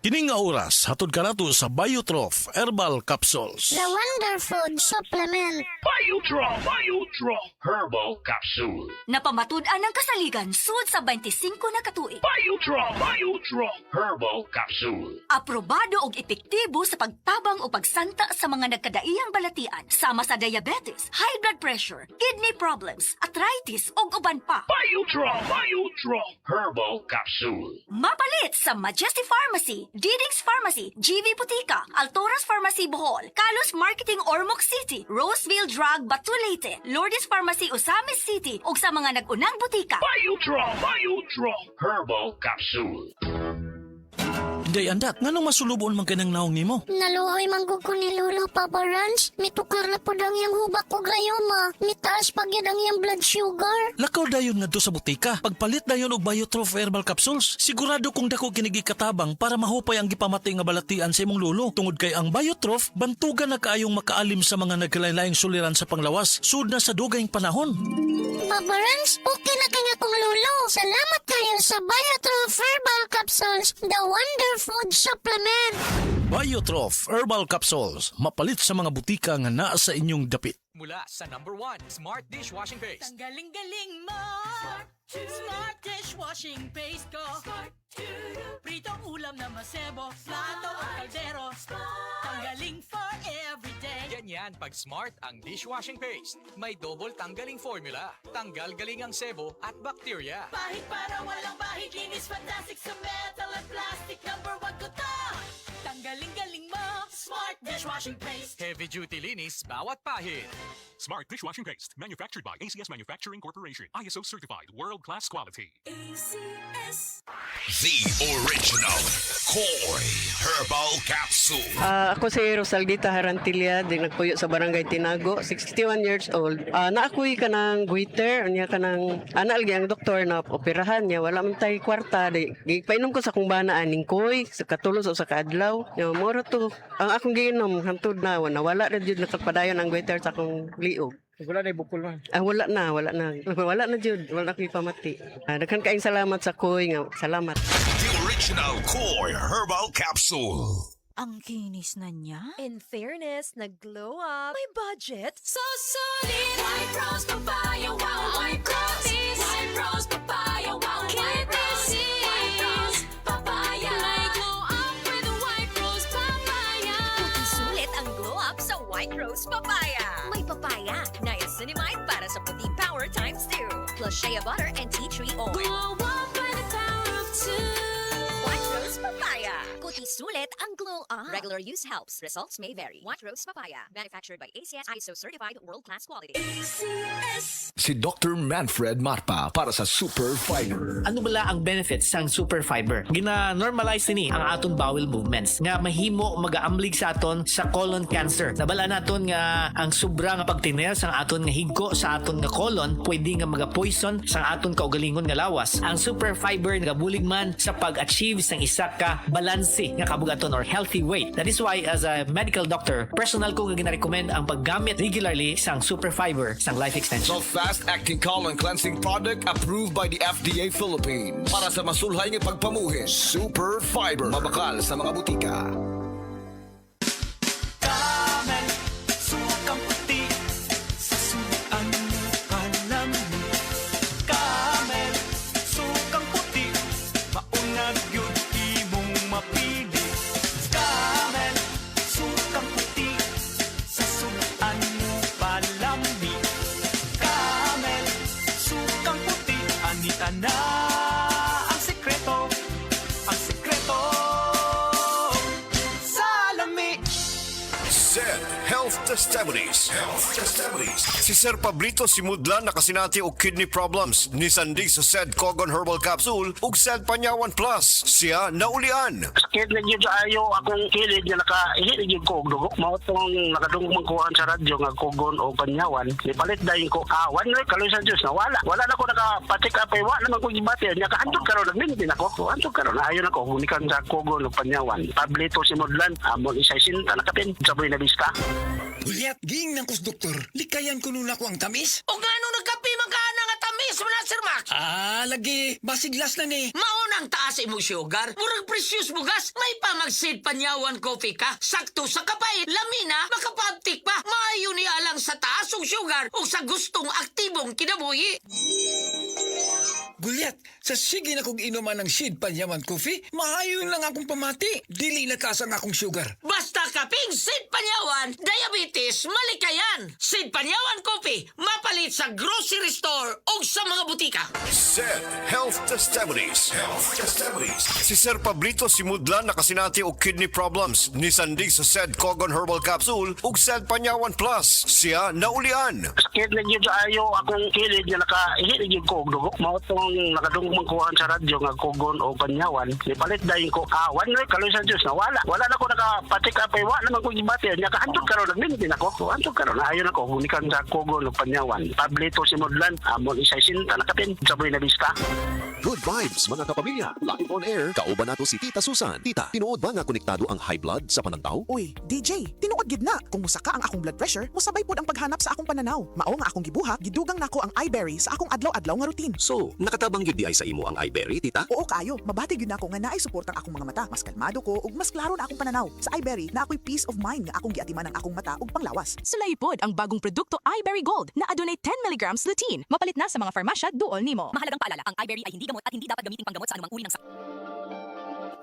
Kining nga oras, hatod ka nato sa Biotrof Herbal Capsules. The Wonder Food Supplement. Biotrop Herbal Capsule. Napamatud-an ng kasaligan sud sa 25 na katuig. Biotrop Herbal Capsule. Aprobado og epektibo sa pagtabang o pagsanta sa mga nagkadaiyang balatian sama sa diabetes, high blood pressure, kidney problems, arthritis ug uban pa. Biotrop Herbal Capsule. Mapalit sa Majesty Pharmacy, Diding's Pharmacy, GV Butika, Altoras Pharmacy Bohol, Kalos Marketing Ormoc City, Roseville Drug Batulete, Lourdes Pharmacy Osamis City ug sa mga nag-unang butika. Biotrop Herbal Capsule. Day andat, nganong masulubon man kanang naong nimo? Naluoy manggug ko ni Lolo, Papa Rans. Mitukar na po ang iyang hubak ko gayoma. Mitaas pag yan ang iyang blood sugar. Lakaw dayon ngadto sa butika. Pagpalit dayon og Biotrof Herbal Capsules, sigurado kung dako kinigi katabang para mahupay ang gipamatay nga balatian sa imong lolo. Tungod kay ang Biotrof bantugan na kaayong makaalim sa mga nagkalain-laing suliran sa panglawas sud na sa dugayng panahon. Papa Rans, okay na kaya kong Lolo. Salamat kayo sa Biotrof Herbal Capsules, the Wonder Food Supplement. Biotrof Herbal Capsules, mapalit sa mga butika nga naa sa inyong dapit. Mula sa #1 Smart Dishwashing Paste. Ang galing-galing mo! Smart dishwashing paste ko. Pritong ulam na masebo, plato o kaldero. Tanggaling for everyday. Ganyan pag Smart ang dishwashing paste. May double tanggaling formula. Tanggal galing ang sebo at bakterya. Bahid para walang bahid, linis fantastic sa metal at plastic. #1 ko to! Tanggaling-galing mo! Smart dishwashing paste. Heavy duty linis bawat pahid. Smart Dishwashing Paste, manufactured by ACS Manufacturing Corporation. ISO certified, world-class quality. ACS. The original Koi Herbal Capsule. Ako si Rosaldita Harantilla, di nagpuyo sa Barangay Tinago, 61 years old. Naakoy ka ng goiter, niya ka ng analgi ang doktor na operahan niya, wala man tayo kwarta. Painom ko sa kung bana aning koy, sa katulos o sa kaadlaw. Moro to, ang akong giinom, hantod na, wala na dyan nakapadayon ang goiter sa akong liog. Wala na bukol man. Wala na. Wala na jud, wala ko'y pamati. Daghan kaayong salamat sa koy nga, salamat. The original Koi Herbal Capsule. Ang kinis na niya. In fairness, nag-glow up. May budget. So solid! White Rose Papaya, wow! White Rose! White Rose Papaya, wow! White Rose! White Rose Papaya! May glow up with White Rose Papaya! Sulit ang glow up sa White Rose Papaya. May papaya, niacinamide para sa puti power times 2. Plus shea butter and tea tree oil. Glow up by the power of 2! White Rose Papaya. Kuti sulit ang glow up. Regular use helps. Results may vary. White Rose Papaya. Manufactured by ACS ISO certified world-class quality. ACS. Si Dr. Manfred Marpa para sa Super Fiber. Ano bala ang benefits sang super fiber? Gina-normalize ni ang aton bowel movements nga mahimo magaamlig sa aton sa colon cancer. Nabala naton nga ang sobra nga pagtiner sang aton nga higko sa aton nga colon pwede nga maga-poison sang aton kaugalingon nga lawas. Ang super fiber nagabulig man sa pag-achieve sang isa ka balanse nga kabugaton or healthy weight. That is why as a medical doctor, personal ko nga gina-recommend ang paggamit regularly sang super fiber sang life extension. So fast-acting colon cleansing product approved by the FDA Philippines. Para sa masulhay ng pagpamuhin, Super Fiber. Mabakal sa mga butika. Camel, sukang puti, sa suan mo kalami. Camel, sukang puti, maunag yun imong mapili. Camel, sukang puti, sa suan mo palami. Camel, sukang puti, anita na ang sekreto, salami. Zed Health Testimonies. Si Sir Pablito Simudlan nakasinati og kidney problems ni Sandy sa Zed Cogon Herbal Capsule ug Zed Panyawan Plus. Siya naulian. Sakit na yun ayo akong kilid nga nakaihit yun ko og dugo. Mao tong nakadungog kuhan sa radyo nga kugon o panyawan. Nipalit dayon ko one week kaloy sa Dios na wala na ko nakapatik apay wa naman ko gibati nya kahantod karon nagminti nako. Antod karon ayo na ko hunikan sa kugon o panyawan. Pablito Simudlan amon isa sinta nakapin sabay na bista. Ulyat ging nang kus doktor. Likayan ko nun ako ang tamis. O nga nung nagkapi man ka na nga tamis, Precious mo na, Sir Max. Lagi, basiglas na ni. Maunang taas imong sugar. Murag precious mo gas. May pa mag-seed panyawan coffee ka. Sakto sa kapay. Lamina, makapabtik pa. Maayo niya lang sa taas og sugar o sa gustong aktibong kinabuhi. Gulyat, sa sige na kong inuman ng Sid Panyaman Coffee, maayon lang akong pamati. Dili na kasang akong sugar. Basta kaping Sid Panyawan, diabetes, malikayan. Sid Panyawan Coffee, mapalit sa grocery store o sa mga butika. SED Health Testimonies. Si Sir Pablito Simudlan nakasinati og kidney problems ni Sandig sa SED Cogon Herbal Capsule ug SED Panyawan Plus. Siya naulian. Sakit na yun ayo akong kilid nga nakaihit yun ko og dugo. Mao tong nakadungog kuhaan sa radyo nga kugon o panyawan. Ipalit dayon ko. One week kaloy sa Diyos na wala. Wala na ko nakapatik apay wa naman ko gibati. Nya kahandog karon nagminti na ko. Handog karon ayon ako unikan sa kugon o panyawan. Pablito Simudlan amon isa sinta nakatin sa buhay na lista. Good vibes mga kapamilya. Live on air, kauban nato si Tita Susan. Tita, tinuod ba nga konektado ang high blood sa panantaw? Uy, DJ, tinuod gid na. Kung musaka ang akong blood pressure, musabay pod ang paghanap sa akong pananaw. Mao nga akong gibuhat, gidugang nako ang iBerry sa akong adlaw-adlaw nga routine. So, nakatabang gyud di ay sa imo ang iBerry, tita? Oo kayo, mabati gyud nako nga naay suportang akong mga mata. Mas kalmado ko ug mas klaro na akong pananaw. Sa iBerry na ako'y peace of mind nga akong giatiman ang akong mata ug panglawas. Sulay pod ang bagong produkto iBerry Gold na adunay 10 mg lutein. Mapalit na sa mga farmasya duol nimo. Mahalagang paalala, ang iBerry ay hindi gamot at hindi dapat gamitin panggamot sa anumang uri ng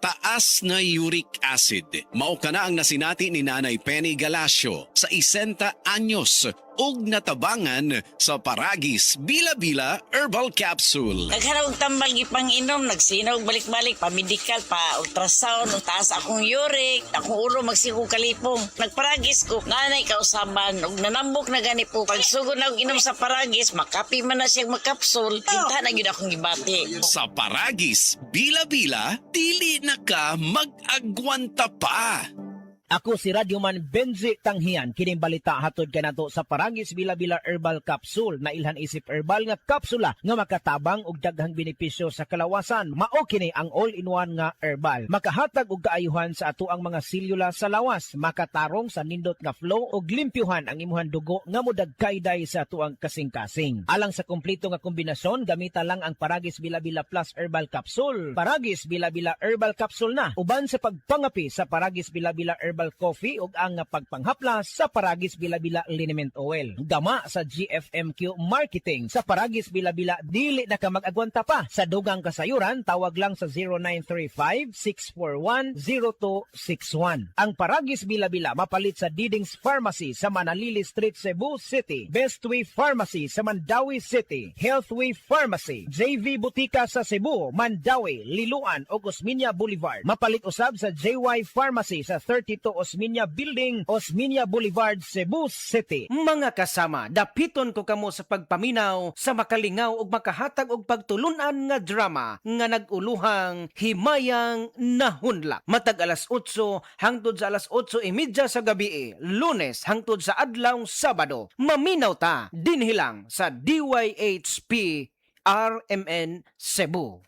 Taas na uric acid. Mao kana ang nasinati ni Nanay Penny Galasio sa 60 anyos ug natabangan sa Paragis Bila-Bila Herbal Capsule. Naghanap tambal ipang-inom, nagsinaw balik-balik, pa-medical, pa-ultrasound, taas akong uric, akong ulo magsigo kalipong. Nagparagis ko, nanay kausaban, ug nanambok na gani po. Pagsugod na inom sa Paragis, makapi man na siyang makapsul, pinta na yun akong gibati. Sa Paragis Bila-Bila, dili na ka mag-agwanta pa. Ako si Radyoman Benji Tanghian, kining balita hatod kanato sa Paragis Bila-Bila Herbal Capsule na ilhan isip herbal nga kapsula nga makatabang og daghang benepisyo sa kalawasan. Mao kini ang all-in-one nga herbal. Makahatag og kaayuhan sa ato ang mga selula sa lawas, makatarong sa nindot nga flow og limpyuhan ang imuhang dugo nga modagkayday sa ato ang kasing-kasing. Alang sa kompleto nga kombinasyon, gamita lang ang Paragis Bila-Bila Plus Herbal Capsule. Paragis Bila-Bila Herbal Capsule na uban sa pagpangapi sa Paragis Bila-Bila Herbal Coffee ug ang pagpanghaplas sa Paragis Bila-Bila Liniment Oil. Gama sa GFMQ Marketing sa Paragis Bila-Bila dili na ka mag-agwanta pa. Sa dugang kasayuran, tawag lang sa 0935-641-0261. Ang Paragis Bila-Bila mapalit sa Diding's Pharmacy sa Manalili Street, Cebu City, Bestway Pharmacy sa Mandawi City, Healthway Pharmacy, JV Butika sa Cebu, Mandawi, Liloan ug Osmeña Boulevard. Mapalit usab sa JY Pharmacy sa 32 Osmeña Building, Osmeña Boulevard, Cebu City. Mga kasama, dapiton ko kamo sa pagpaminaw, sa makalingaw ug makahatag og pagtulunan nga drama nga naguluhang Himayang Nahunlak. Matag alas 8 hangtod sa alas 8:30 sa gabi, Lunes hangtod sa adlaw Sabado. Maminaw ta dinhi lang sa DYHP RMN Cebu.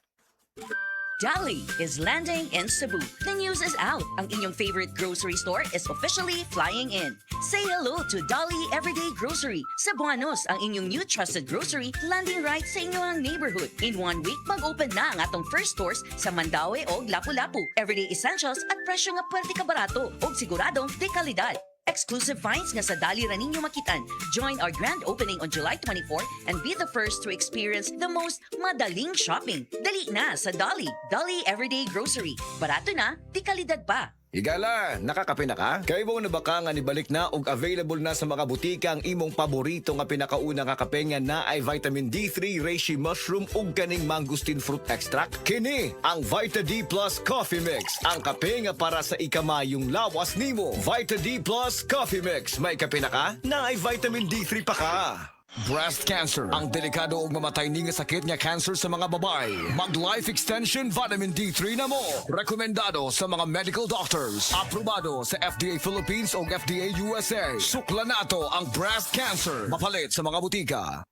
Dolly is landing in Cebu. The news is out. Ang inyong favorite grocery store is officially flying in. Say hello to Dolly Everyday Grocery. Cebuanos, ang inyong new trusted grocery landing right sa inyong neighborhood. In 1 week, mag-open na ang atong first stores sa Mandaue o Lapu-Lapu. Everyday essentials at presyo nga pwerte ka barato o siguradong de kalidad. Exclusive finds nga sa Dali ra ninyo makitan. Join our grand opening on July 24 and be the first to experience the most madaling shopping. Dali na sa Dali. Dali Everyday Grocery. Barato na, di kalidad pa. Higala, nakakape na ka? Kay mo na baka nga nibalik na og available na sa mga butika ang imong paborito nga pinakauna nga kape nga na ay vitamin D3, reishi mushroom ug kaning mangosteen fruit extract. Kini ang Vita D Plus Coffee Mix, ang kape nga para sa ikamayong lawas nimo. Vita D Plus Coffee Mix, may kape na ka? Na ay vitamin D3 pa ka. Breast cancer, ang delikado ug mamatay ni nga sakit nga cancer sa mga babae. Mag life extension vitamin D3 na mo. Rekomendado sa mga medical doctors. Aprobado sa FDA Philippines ug FDA USA. Sukla nato ang breast cancer. Mapalit sa mga butika.